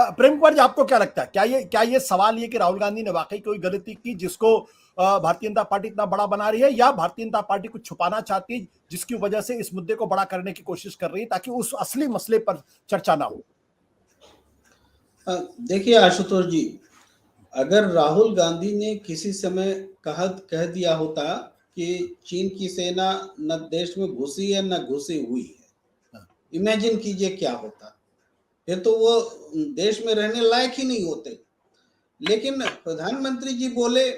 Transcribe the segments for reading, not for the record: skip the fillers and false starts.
प्रेम कुमार जी, आपको क्या लगता है, क्या ये सवाल ये कि राहुल गांधी ने वाकई कोई गलती की जिसको भारतीय जनता पार्टी इतना बड़ा बना रही है, या भारतीय जनता पार्टी कुछ छुपाना चाहती है जिसकी वजह से इस मुद्दे को बड़ा करने की कोशिश कर रही है ताकि उस असली मसले पर चर्चा ना हो? देखिए आशुतोष जी, अगर राहुल गांधी ने किसी समय कह दिया होता कि चीन की सेना न देश में घुसी है न घुसी हुई है, इमेजिन कीजिए क्या होता। फिर तो वो देश में रहने लायक ही नहीं होते। लेकिन प्रधानमंत्री जी बोले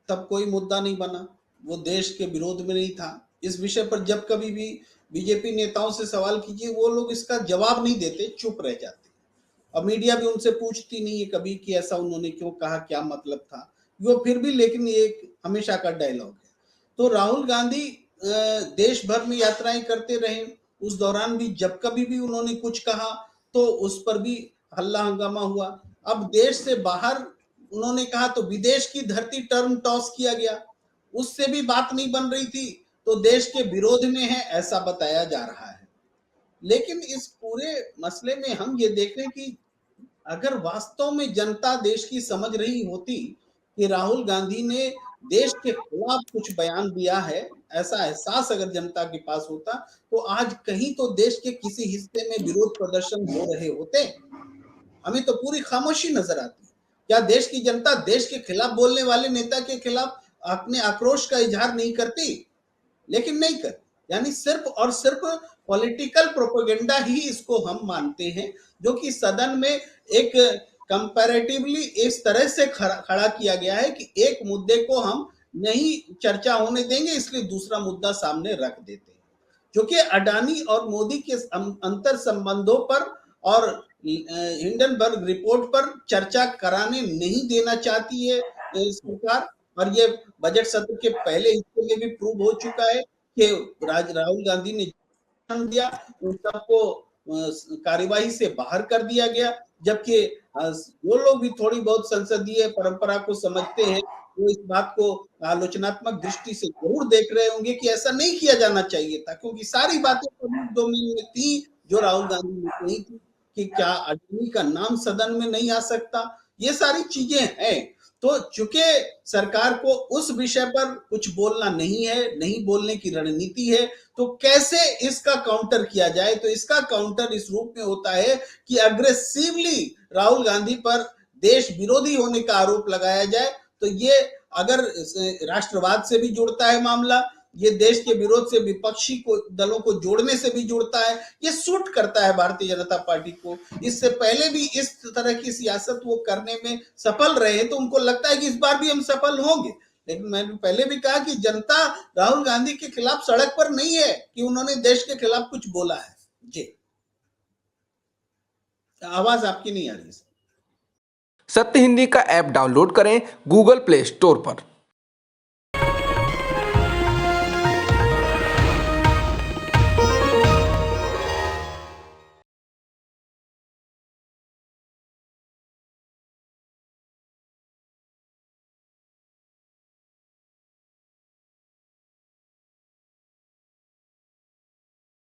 तब कोई मुद्दा नहीं बना, वो देश के विरोध में नहीं था। इस विषय पर जब कभी भी बीजेपी नेताओं से सवाल कीजिए, वो लोग इसका जवाब नहीं देते, चुप रह जाते। और मीडिया भी उनसे पूछती नहीं है कभी कि ऐसा उन्होंने क्यों कहा, क्या मतलब था। वो फिर भी, लेकिन ये एक हमेशा का डायलॉग है। तो राहुल गांधी देश भर में यात्राएं करते रहे, उस दौरान भी जब कभी भी उन्होंने कुछ कहा तो उस पर भी हल्ला हंगामा हुआ। अब देश से बाहर उन्होंने कहा तो विदेश की धरती टर्म टॉस किया गया, उससे भी बात नहीं बन रही थी, तो देश के विरोध में है ऐसा बताया जा रहा है। लेकिन इस पूरे मसले में हम ये देख रहे हैं कि अगर वास्तव में जनता देश की समझ रही होती कि राहुल गांधी ने देश के खिलाफ कुछ बयान दिया है, ऐसा एहसास अगर जनता के पास होता, तो आज कहीं तो देश के किसी हिस्से में विरोध प्रदर्शन हो रहे होते। हमें तो पूरी खामोशी नजर आती है। क्या देश की जनता देश के खिलाफ बोलने वाले नेता के खिलाफ अपने आक्रोश का इजहार नहीं करती? लेकिन नहीं कर, यानी सिर्फ और सिर्फ पॉलिटिकल प्रोपेगेंडा ही इसको हम मानते हैं, जो कि सदन में एक कंपैरेटिवली इस तरह से खड़ा किया गया है कि एक मुद्दे को हम नहीं चर्चा होने देंगे, इसलिए दूसरा मुद्दा सामने रख देते हैं, जो कि अडानी और मोदी के अंतर संबंधों पर और हिंडनबर्ग रिपोर्ट पर चर्चा कराने नहीं देना चाहती है सरकार। और ये बजट सत्र के पहले हिस्से में भी प्रूव हो चुका है कि राहुल गांधी ने दिया, उन सबको कार्यवाही से बाहर कर दिया गया। जबकि वो लोग भी थोड़ी बहुत संसदीय परंपरा को समझते हैं, वो इस बात को आलोचनात्मक दृष्टि से जरूर देख रहे होंगे कि ऐसा नहीं किया जाना चाहिए था, क्योंकि सारी बातें पब्लिक डोमेन में थी जो राहुल गांधी ने कही थी कि क्या अडानी का नाम सदन में नहीं आ सकता, ये सारी चीजें हैं। तो चूंकि सरकार को उस विषय पर कुछ बोलना नहीं है, नहीं बोलने की रणनीति है, तो कैसे इसका काउंटर किया जाए? तो इसका काउंटर इस रूप में होता है कि अग्रेसिवली राहुल गांधी पर देश विरोधी होने का आरोप लगाया जाए। तो ये अगर राष्ट्रवाद से भी जुड़ता है मामला, ये देश के विरोध से विपक्षी को दलों को जोड़ने से भी जुड़ता है, ये सूट करता है भारतीय जनता पार्टी को। इससे पहले भी इस तरह की सियासत वो करने में सफल रहे, तो उनको लगता है कि इस बार भी हम सफल होंगे। लेकिन मैंने पहले भी कहा कि जनता राहुल गांधी के खिलाफ सड़क पर नहीं है कि उन्होंने देश के खिलाफ कुछ बोला है। जी, आवाज आपकी नहीं आ रही। सत्य हिंदी का ऐप डाउनलोड करें गूगल प्ले स्टोर पर।